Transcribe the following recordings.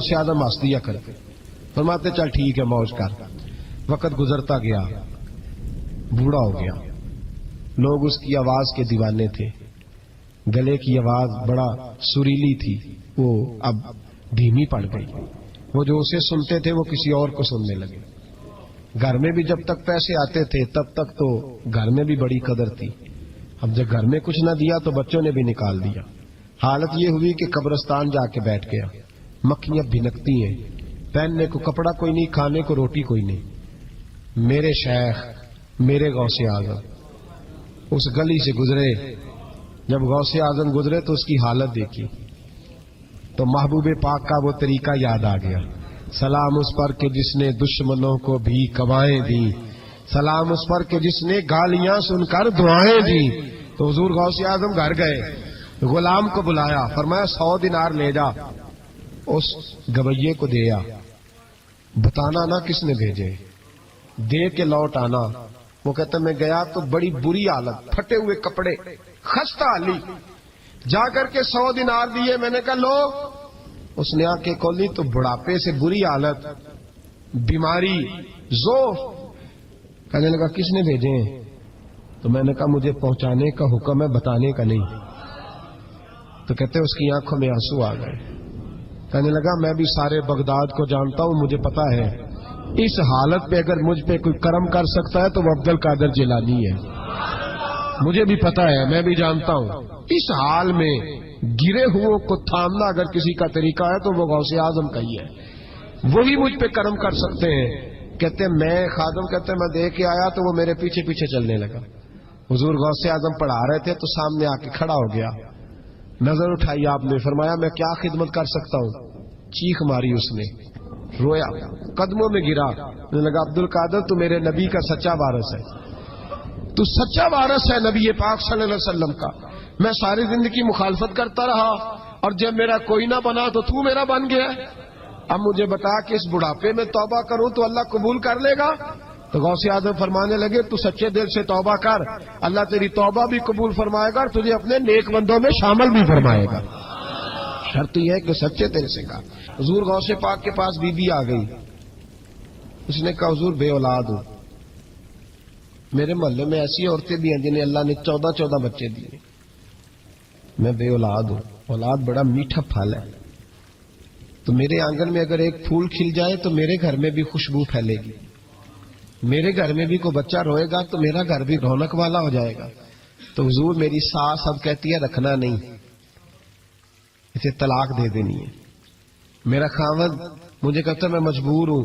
سے آدم ہنس دیا کرتے، فرماتے چل ٹھیک ہے موج کر۔ وقت گزرتا گیا، بوڑھا ہو گیا، لوگ اس کی آواز کے دیوانے تھے، گلے کی آواز بڑا سریلی تھی، وہ اب دھیمی پڑ گئی۔ وہ جو اسے سنتے تھے وہ کسی اور کو سننے لگے۔ گھر میں بھی جب تک پیسے آتے تھے تب تک تو گھر میں بھی بڑی قدر تھی، اب جب گھر میں کچھ نہ دیا تو بچوں نے بھی نکال دیا۔ حالت یہ ہوئی کہ قبرستان جا کے بیٹھ گیا، مکھیاں بھنکتی ہیں، پہننے کو کپڑا کوئی نہیں، کھانے کو روٹی کوئی نہیں۔ میرے شیخ، میرے غوث اعظم اس گلی سے گزرے، جب غوث اعظم گزرے تو اس کی حالت دیکھی تو محبوب پاک کا وہ طریقہ یاد آ گیا، سلام اس پر کہ جس نے دشمنوں کو بھی کوائیں دی، سلام اس پر کہ جس نے گالیاں سن کر دعائیں دی۔ تو حضور غوث اعظم گھر گئے، غلام کو بلایا، فرمایا 100 دینار لے جا، اس گویے کو دیا، بتانا نہ کس نے بھیجے، دے کے لوٹ آنا۔ وہ کہتا میں گیا تو بڑی بری حالت، پھٹے ہوئے کپڑے، خستہ حالی، جا کر کے 100 دینار دیے، میں نے کہا لو، اس نے آ کے کھولی تو بڑھاپے سے بری حالت، بیماری، ذوف۔ کہنے لگا کس نے بھیجے ہیں؟ تو میں نے کہا مجھے پہنچانے کا حکم ہے، بتانے کا نہیں۔ تو کہتے اس کی آنکھوں میں آنسو آ گئے، کہنے لگا میں بھی سارے بغداد کو جانتا ہوں، مجھے پتا ہے اس حالت پہ اگر مجھ پہ کوئی کرم کر سکتا ہے تو وہ عبد القادر جیلانی ہے، مجھے بھی پتا ہے، میں بھی جانتا ہوں اس حال میں گرے ہوئوں کو تھامنا اگر کسی کا طریقہ ہے تو وہ غوث اعظم کا ہی ہے، وہی مجھ پہ کرم کر سکتے ہیں۔ کہتے میں خادم، کہتے میں دے کے آیا تو وہ میرے پیچھے پیچھے چلنے لگا۔ حضور غوث اعظم پڑھا رہے تھے تو سامنے آ کے کھڑا ہو گیا، نظر اٹھائی آپ نے، فرمایا میں کیا خدمت کر سکتا ہوں؟ چیخ ماری اس نے، رویا، قدموں میں گرا، کہنے لگا عبد القادر تو میرے نبی کا سچا وارث ہے، تو سچا وارث ہے نبی پاک صلی اللہ علیہ وسلم کا۔ میں ساری زندگی مخالفت کرتا رہا اور جب میرا کوئی نہ بنا تو میرا بن گیا، اب مجھے بتا کہ اس بڑھاپے میں توبہ کروں تو اللہ قبول کر لے گا؟ تو غوث اعظم فرمانے لگے تو سچے دل سے توبہ کر، اللہ تیری توبہ بھی قبول فرمائے گا اور تجھے اپنے نیک بندوں میں شامل بھی فرمائے گا، شرط یہ ہے کہ سچے دل سے کہا۔ حضور غوث پاک کے پاس بی بی آ گئی، اس نے کہا حضور بے اولاد ہوں، میرے محلے میں ایسی عورتیں بھی ہیں جنہیں اللہ نے 14 بچے دیے، میں بے اولاد ہوں، اولاد بڑا میٹھا پھل ہے، تو میرے آنگن میں اگر ایک پھول کھل جائے تو میرے گھر میں بھی خوشبو پھیلے گی، میرے گھر میں بھی کوئی بچہ روئے گا تو میرا گھر بھی رونق والا ہو جائے گا۔ تو حضور میری ساس اب کہتی ہے رکھنا نہیں، اسے طلاق دے دینی ہے۔ میرا خاوند مجھے کہتا ہے میں مجبور ہوں،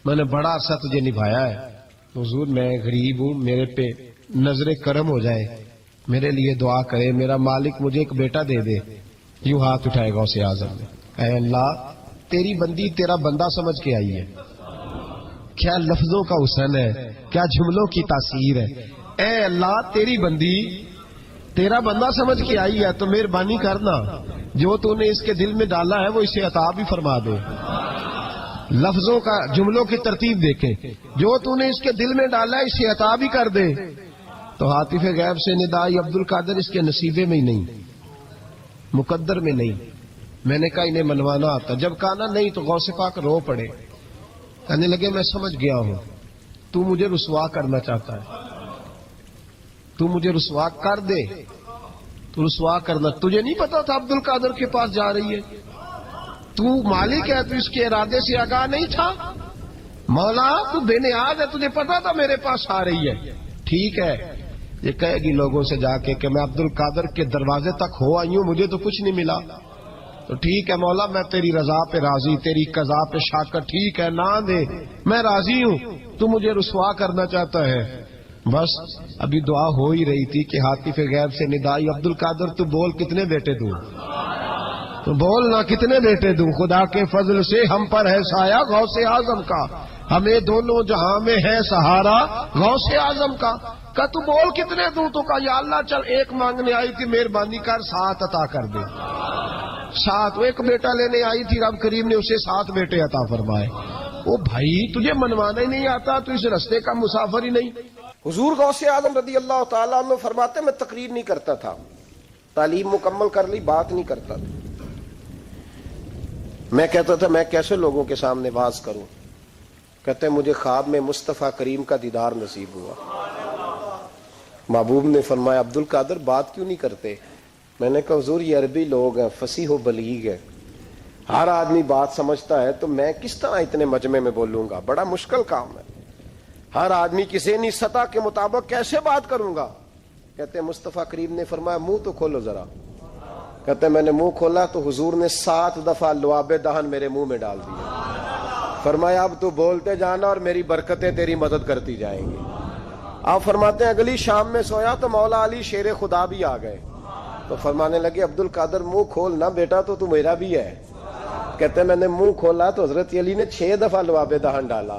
میں نے بڑا عرصہ تجھے نبھایا ہے، تو حضور میں غریب ہوں، میرے پہ نظر کرم ہو جائے، میرے لیے دعا کرے، میرا مالک مجھے ایک بیٹا دے دے۔ یوں ہاتھ اٹھائے غوث اعظم نے، اے اللہ تیری بندی تیرا بندہ سمجھ کے آئی ہے، کیا لفظوں کا حسن ہے، کیا جملوں کی تاثیر ہے، اے اللہ تیری بندی تیرا بندہ سمجھ کے آئی ہے تو مہربانی کرنا، جو تو نے اس کے دل میں ڈالا ہے وہ اسے عطا بھی فرما دے۔ لفظوں کا، جملوں کی ترتیب دیکھیں، جو تو نے اس کے دل میں ڈالا ہے اسے عطا بھی کر دے۔ تو عاطف غیب سے ندائی عبد القادر اس کے نصیبے میں ہی نہیں، مقدر میں نہیں۔ میں نے کہا انہیں منوانا آتا، جب کہا نا نہیں تو غوث پاک رو پڑے، کہنے لگے میں سمجھ گیا ہوں تو مجھے رسوا کرنا چاہتا ہے، تو مجھے رسوا کر دے، تو رسوا کرنا، تجھے نہیں پتا تھا عبد القادر کے پاس جا رہی ہے، تو مالک ہے، تو اس کے ارادے سے آگاہ نہیں تھا، مولا تو بے نیاز ہے، تجھے پتا تھا میرے پاس آ رہی ہے، ٹھیک ہے، یہ کہے گی لوگوں سے جا کے کہ میں عبد القادر کے دروازے تک ہو آئی ہوں، مجھے تو کچھ نہیں ملا، تو ٹھیک ہے مولا میں تیری رضا پہ راضی، تیری قضا پہ شاکر، ٹھیک ہے نہ دے میں راضی ہوں، تو مجھے رسوا کرنا چاہتا ہے۔ بس ابھی دعا ہو ہی رہی تھی کہ عاطف غیب سے ندائی عبد القادر تو بول کتنے بیٹے دوں، تو بول نہ کتنے بیٹے دوں، خدا کے فضل سے ہم پر ہے سایہ غوث اعظم کا، ہمیں دونوں جہاں میں ہے سہارا غوث اعظم کا۔ کہ تو بول کتنے دوں، تو کہا یا اللہ چل ایک مانگنے آئی تھی، مہربانی کر 7 عطا کر دے، 7، ایک بیٹا لینے آئی تھی، رب کریم نے اسے 7 بیٹے عطا فرمائے۔ او بھائی تجھے منوانا ہی نہیں آتا تو اس رستے کا مسافر ہی نہیں۔ حضور غوث اعظم رضی اللہ تعالیٰ عنہ فرماتے میں تقریر نہیں کرتا تھا، تعلیم مکمل کر لی، بات نہیں کرتا تھا، میں کہتا تھا میں کیسے لوگوں کے سامنے واز کروں. کہتے ہیں مجھے خواب میں مصطفیٰ کریم کا دیدار نصیب ہوا. محبوب نے فرمایا عبد القادر بات کیوں نہیں کرتے؟ میں نے کہا حضور یہ عربی لوگ ہیں، فصیح و بلیغ ہے، ہر آدمی بات سمجھتا ہے، تو میں کس طرح اتنے مجمع میں بولوں گا؟ بڑا مشکل کام ہے، ہر آدمی کی ذہنی سطح کے مطابق کیسے بات کروں گا؟ کہتے ہیں مصطفیٰ کریم نے فرمایا منہ تو کھولو ذرا. کہتے ہیں میں نے منہ کھولا تو حضور نے 7 دفعہ لعاب دہن میرے منہ میں ڈال دیا. فرمایا اب تو بولتے جانا اور میری برکتیں تیری مدد کرتی جائیں گی. آپ فرماتے ہیں اگلی شام میں سویا تو مولا علی شیر خدا بھی آ گئے، تو فرمانے لگے عبد القادر منہ کھول نہ بیٹا، تو میرا بھی ہے. کہتے ہیں میں نے منہ کھولا تو حضرت علی نے 6 دفعہ لعاب دہن ڈالا.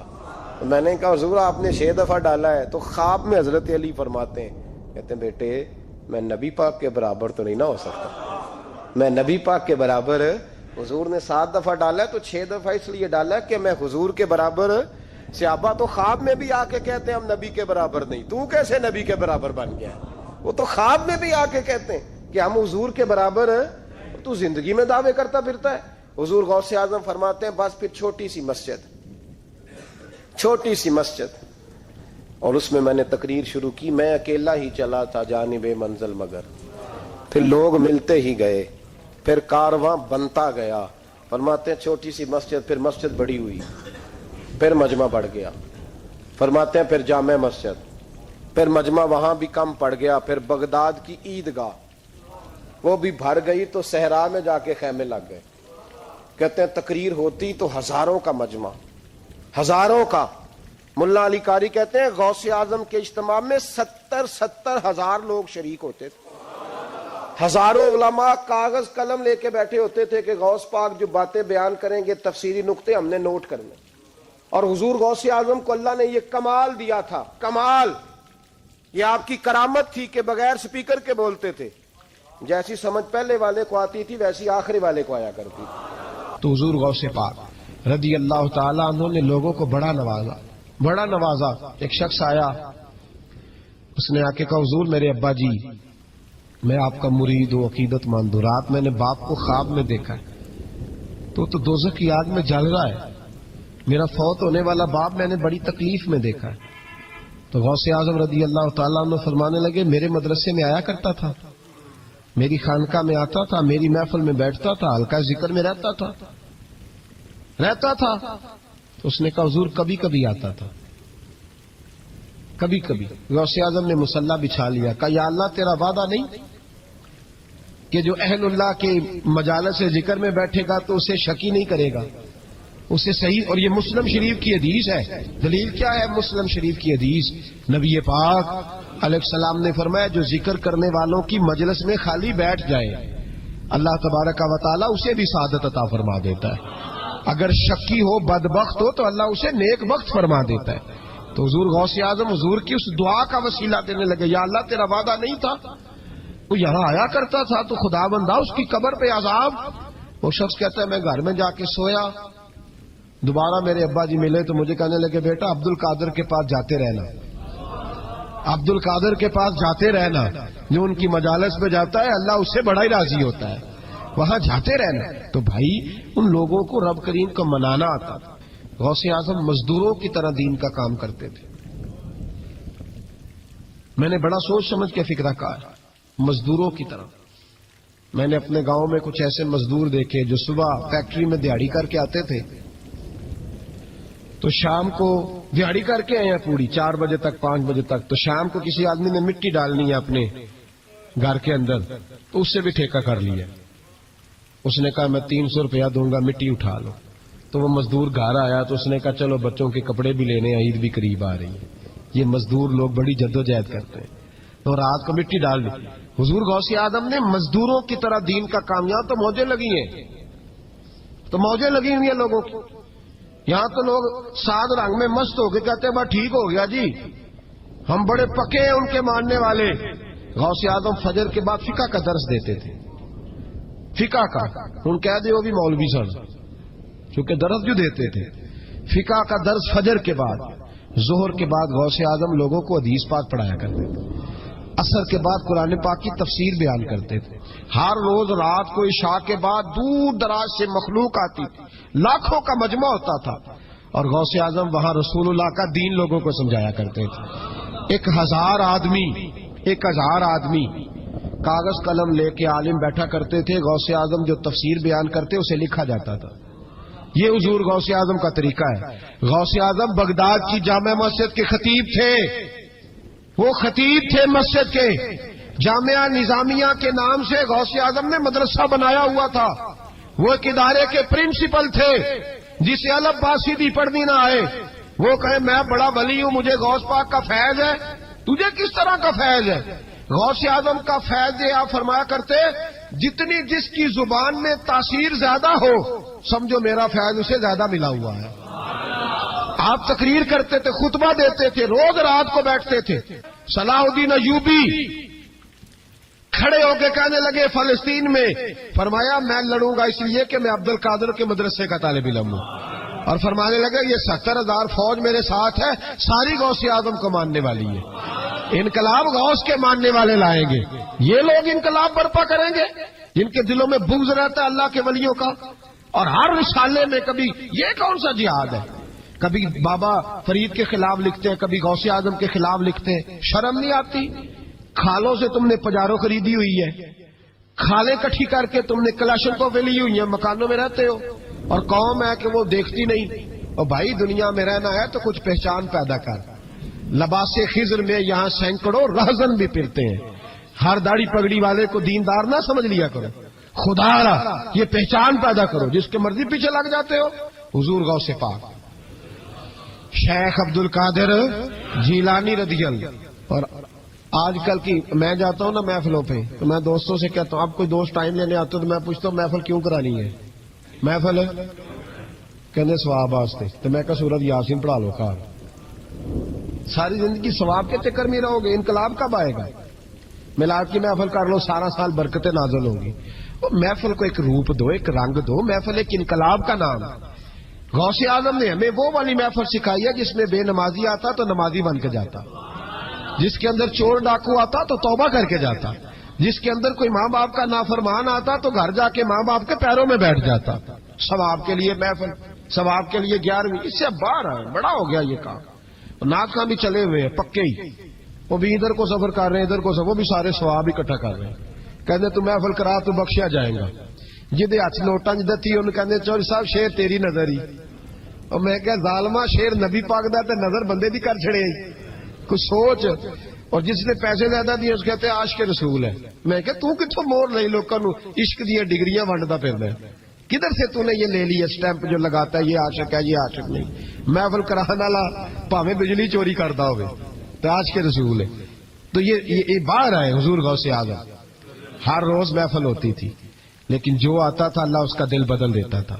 میں نے کہا حضور آپ نے 6 دفعہ ڈالا ہے. تو خواب میں حضرت علی فرماتے ہیں، کہتے ہیں بیٹے میں نبی پاک کے برابر تو نہیں نہ ہو سکتا، میں نبی پاک کے برابر، حضور نے 7 دفعہ ڈالا ہے تو 6 دفعہ اس لیے ڈالا کہ میں حضور کے برابر. صحابہ تو خواب میں بھی آ کے کہتے ہیں ہم نبی کے برابر نہیں، تو کیسے نبی کے برابر بن گیا؟ وہ تو خواب میں بھی آ کے کہتے ہیں کہ ہم حضور کے برابر ہیں، تو زندگی میں دعوے کرتا پھرتا ہے. حضور غوث اعظم فرماتے ہیں بس پھر چھوٹی سی مسجد، اور اس میں نے تقریر شروع کی. میں اکیلا ہی چلا تھا جانب منزل مگر، پھر لوگ ملتے ہی گئے، پھر کارواں بنتا گیا. فرماتے ہیں چھوٹی سی مسجد، پھر مسجد بڑی ہوئی، پھر مجمع بڑھ گیا. فرماتے ہیں پھر جامع مسجد، پھر مجمع وہاں بھی کم پڑ گیا. پھر بغداد کی عیدگاہ وہ بھی بھر گئی تو صحرا میں جا کے خیمے لگ گئے. کہتے ہیں تقریر ہوتی تو ہزاروں کا مجمع، ہزاروں کا. ملا علی قاری کہتے ہیں غوث اعظم کے اجتماع میں 70 ہزار لوگ شریک ہوتے تھے. ہزاروں علماء کاغذ قلم لے کے بیٹھے ہوتے تھے کہ غوث پاک جو باتیں بیان کریں گے تفسیری نقطے ہم نے نوٹ کرنے. اور حضور غوث اعظم کو اللہ نے یہ کمال دیا تھا، کمال، یہ آپ کی کرامت تھی کہ بغیر سپیکر کے بولتے تھے. جیسی سمجھ پہلے والے کو آتی تھی ویسی آخری والے کو آیا کرتی تھی. تو حضور غوث پاک رضی اللہ تعالیٰ عنہ نے لوگوں کو بڑا نوازا. ایک شخص آیا، اس نے آ کے کہا حضور میرے ابا جی میں آپ کا مرید ہوں، عقیدت مند ہوں. رات میں نے باپ کو خواب میں دیکھا ہے، تو دوزخ کی آگ میں جل رہا ہے. میرا فوت ہونے والا باپ میں نے بڑی تکلیف میں دیکھا ہے. تو غوث اعظم رضی اللہ تعالیٰ عنہ فرمانے لگے میرے مدرسے میں آیا کرتا تھا، میری خانقاہ میں آتا تھا، میری محفل میں بیٹھتا تھا، حلقہ ذکر میں رہتا تھا. تو اس نے کہا حضور کبھی کبھی آتا تھا، کبھی کبھی. غوث اعظم نے مصلی بچھا لیا، کہا یا اللہ تیرا وعدہ نہیں کہ جو اہل اللہ کے مجالس ذکر میں بیٹھے گا تو اسے شکی نہیں کرے گا، اسے صحیح. اور یہ مسلم شریف کی حدیث ہے. دلیل کیا ہے مسلم شریف کی حدیث؟ نبی پاک علیہ السلام نے فرمایا جو ذکر کرنے والوں کی مجلس میں خالی بیٹھ جائے اللہ تبارک و تعالی اسے بھی سعادت عطا فرما دیتا ہے. اگر شکی ہو بدبخت ہو تو اللہ اسے نیک بخت فرما دیتا ہے. تو حضور غوث اعظم حضور کی اس دعا کا وسیلہ دینے لگے، یا اللہ تیرا وعدہ نہیں تھا، وہ یہاں آیا کرتا تھا تو خدا بندہ اس کی قبر پہ عذاب. وہ شخص کہتا ہے میں گھر میں جا کے سویا، دوبارہ میرے ابا جی ملے تو مجھے کہنے لگے بیٹا عبد القادر کے پاس جاتے رہنا، عبد القادر کے پاس جاتے رہنا، جو ان کی مجالس میں جاتا ہے اللہ اس سے بڑا ہی راضی ہوتا ہے، وہاں جاتے رہنا. تو بھائی ان لوگوں کو رب کریم کا منانا آتا تھا. غوث اعظم مزدوروں کی طرح دین کا کام کرتے تھے. میں نے بڑا سوچ سمجھ کے فکرہ کہا، مزدوروں کی طرح. میں نے اپنے گاؤں میں کچھ ایسے مزدور دیکھے جو صبح فیکٹری میں دیہڑی کر کے آتے تھے تو شام کو دیہڑی کر کے آئے ہیں پوری 4 بجے تک 5 بجے تک. تو شام کو کسی آدمی نے مٹی ڈالنی ہے اپنے گھر کے اندر تو اس سے بھی ٹھیکہ کر لیا. اس نے کہا میں 300 روپیہ دوں گا مٹی اٹھا لو. تو وہ مزدور گھر آیا تو اس نے کہا چلو بچوں کے کپڑے بھی لینے ہیں، عید بھی قریب آ رہی ہے. یہ مزدور لوگ بڑی جدوجہد کرتے ہیں. تو رات کو مٹی ڈال دی. حضور غوث اعظم نے مزدوروں کی طرح دین کا کام. یہاں تو موجیں لگی ہیں، تو موجیں لگی ہوئی ہیں لوگوں کی. یہاں تو لوگ ساد رنگ میں مست ہو کے کہتے ہیں بس ٹھیک ہو گیا جی، ہم بڑے پکے ہیں ان کے ماننے والے. غوث اعظم فجر کے بعد فقہ کا درس دیتے تھے. فقہ کا ان کہہ دے وہ بھی مولوی سن، کیونکہ درس جو دیتے تھے. فقہ کا درس فجر کے بعد، ظہر کے بعد غوث اعظم لوگوں کو حدیث پاک پڑھایا کرتے تھے. عصر کے بعد قرآن پاک کی تفسیر بیان کرتے تھے. ہر روز رات کو عشاء کے بعد دور دراز سے مخلوق آتی تھی, لاکھوں کا مجمع ہوتا تھا, اور غوث اعظم وہاں رسول اللہ کا دین لوگوں کو سمجھایا کرتے تھے. 1000 آدمی کاغذ قلم لے کے عالم بیٹھا کرتے تھے. غوث اعظم جو تفسیر بیان کرتے اسے لکھا جاتا تھا. یہ حضور غوث اعظم کا طریقہ ہے. غوث اعظم بغداد کی جامع مسجد کے خطیب تھے. وہ خطیب تھے مسجد کے. جامعہ نظامیہ کے نام سے غوث اعظم نے مدرسہ بنایا ہوا تھا. وہ ایک ادارے کے پرنسپل تھے. جسے الف با سیدھی پڑھنی نہ آئے, وہ کہے میں بڑا ولی ہوں, مجھے غوث پاک کا فیض ہے. تجھے کس طرح کا فیض ہے؟ غوث اعظم کا فیض یہ آپ فرمایا کرتے, جتنی جس کی زبان میں تاثیر زیادہ ہو سمجھو میرا فیض اسے زیادہ ملا ہوا ہے. آپ تقریر کرتے تھے, خطبہ دیتے تھے, روز رات کو بیٹھتے تھے. صلاح الدین ایوبی کھڑے ہو کے کہنے لگے فلسطین میں, فرمایا میں لڑوں گا اس لیے کہ میں عبد القادر کے مدرسے کا طالب علم ہوں, اور فرمانے لگے یہ 70,000 فوج میرے ساتھ ہے, ساری غوث اعظم کو ماننے والی ہے. انقلاب غوث کے ماننے والے لائیں گے. یہ لوگ انقلاب برپا کریں گے جن کے دلوں میں بغض رہتا ہے اللہ کے ولیوں کا. اور ہر رسالے میں کبھی یہ کون سا جہاد ہے, کبھی بابا فرید کے خلاف لکھتے ہیں, کبھی غوث اعظم کے خلاف لکھتے ہیں. شرم نہیں آتی؟ کھالوں سے تم نے پجارو خریدی ہوئی ہے, کھالیں کٹھی کر کے تم نے کلاشنکوف لی ہوئی ہیں, مکانوں میں رہتے ہو, اور قوم ہے کہ وہ دیکھتی نہیں. اور بھائی دنیا میں رہنا ہے تو کچھ پہچان پیدا کر. لباس خضر میں یہاں سینکڑوں رہزن بھی پھرتے ہیں. ہر داڑھی پگڑی والے کو دیندار نہ سمجھ لیا کرو. خدا را یہ پہچان پیدا کرو. جس کے مرضی پیچھے لگ جاتے ہو. حضور غوث پاک شیخ عبد القادر جیلانی رضی اللہ. اور آج کل کی میں جاتا ہوں نا محفلوں پہ, تو میں دوستوں سے کہتا ہوں اب کوئی دوست ٹائم لینے آتے تو میں پوچھتا ہوں محفل کیوں کرانی ہے؟ محفل کہنے ثواب واسطے. تو میں کہا سورت یاسین پڑھا لو. کار ساری زندگی ثواب کے چکر میں رہو گے, انقلاب کب آئے گا؟ میلاد کی محفل کر لو, سارا سال برکتیں نازل ہوں گی. وہ محفل کو ایک روپ دو, ایک رنگ دو. محفل ایک انقلاب کا نام ہے. غوث اعظم نے ہمیں وہ والی محفل سکھائی ہے جس میں بے نمازی آتا تو نمازی بن کے جاتا, جس کے اندر چور ڈاکو آتا تو توبہ کر کے جاتا, جس کے اندر کوئی ماں باپ کا نافرمان آتا تو گھر جا کے ماں باپ کے پیروں میں بیٹھ جاتا. ثواب کے لیے محفل, ثواب کے لیے 11ویں. اس سے باہر ہے, بڑا ہو گیا یہ کام. ناکاں بھی چلے ہوئے ہیں پکے ہی, وہ بھی ادھر کو سفر کر رہے ہیں ادھر کو سفر, وہ بھی سارے ثواب اکٹھا کر رہے ہیں. کہتے تو محفل کرا تو بخشیا جائے گا. جدے ہاتھ نوٹاں جدتی انہوں کہتے چوری صاحب شیر تیری نظر ہی. اور میں کہ ظالما شیر نبی پاک دا تے نظر بندے دی کر چھڑے, کچھ سوچ. اور جس نے پیسے زیادہ دیے اس کہتے عاشق رسول ہے. میں کہ تو کتوں مور لئی لوکاں نو عشق دی ڈگریاں ونڈدا پھردا ہے, کدھر سے تو نے یہ لے لی اسٹیمپ جو لگاتا ہے یہ عاشق ہے یہ عاشق نہیں. محفل کرانے والا پاویں بجلی چوری کرتا ہوئے تو عاشق رسول ہے. تو یہ باہر آئے حضور غوث اعظم. ہر روز محفل ہوتی تھی, لیکن جو آتا تھا اللہ اس کا دل بدل دیتا تھا.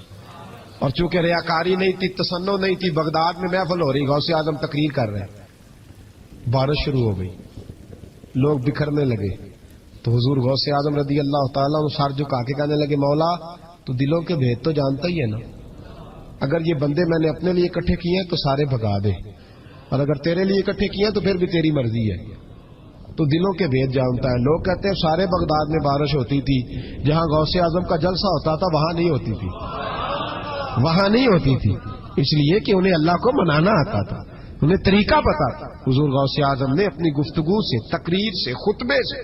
اور چونکہ ریاکاری نہیں تھی, تسنو نہیں تھی, بغداد میں محفل ہو رہی, غوث اعظم تقریر کر رہے ہیں, بارش شروع ہو گئی, لوگ بکھرنے لگے. تو حضور غوث اعظم رضی اللہ تعالیٰ سر جھکا کے کہنے لگے مولا تو دلوں کے بھید تو جانتا ہی ہے نا, اگر یہ بندے میں نے اپنے لیے اکٹھے کیے ہیں تو سارے بھگا دے, اور اگر تیرے لیے اکٹھے کیے ہیں تو پھر بھی تیری مرضی ہے. تو دلوں کے بھید جانتا ہے. لوگ کہتے ہیں سارے بغداد میں بارش ہوتی تھی, جہاں غوث اعظم کا جلسہ ہوتا تھا وہاں نہیں ہوتی تھی, وہاں نہیں ہوتی تھی, اس لیے کہ انہیں اللہ کو منانا آتا تھا, انہیں طریقہ پتا تھا. حضور غوث اعظم نے اپنی گفتگو سے, تقریر سے, خطبے سے,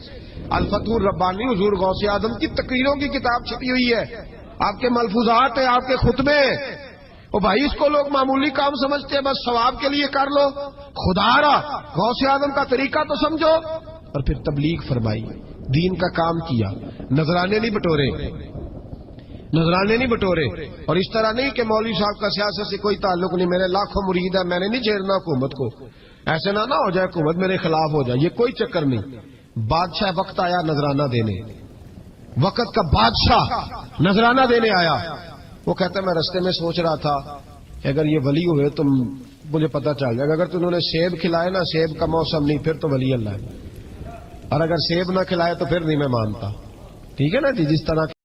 الفتح الربانی حضور غوث اعظم کی تقریروں کی کتاب چھپی ہوئی ہے, آپ کے ملفوظات ہیں, آپ کے خطبے. اور بھائی اس کو لوگ معمولی کام سمجھتے ہیں, بس ثواب کے لیے کر لو. خدا را غوث اعظم کا طریقہ تو سمجھو. اور پھر تبلیغ فرمائی, دین کا کام کیا, نذرانے نہیں بٹورے, نذرانے نہیں بٹورے. اور اس طرح نہیں کہ مولوی صاحب کا سیاست سے کوئی تعلق نہیں, میرے لاکھوں مرید ہے, میں نے نہیں چھیڑنا حکومت کو, ایسے نہ ہو جائے حکومت میرے خلاف ہو جائے, یہ کوئی چکر نہیں. بادشاہ وقت آیا نذرانہ دینے, وقت کا بادشاہ نذرانہ دینے آیا. وہ کہتا ہے میں رستے میں سوچ رہا تھا اگر یہ ولی ہوئے تو مجھے پتا چل جائے گا, اگر تم نے سیب کھلائے نا, سیب کا موسم نہیں, پھر تو ولی اللہ ہے, اور اگر سیب نہ کھلائے تو پھر نہیں میں مانتا. ٹھیک ہے نا جی, جس طرح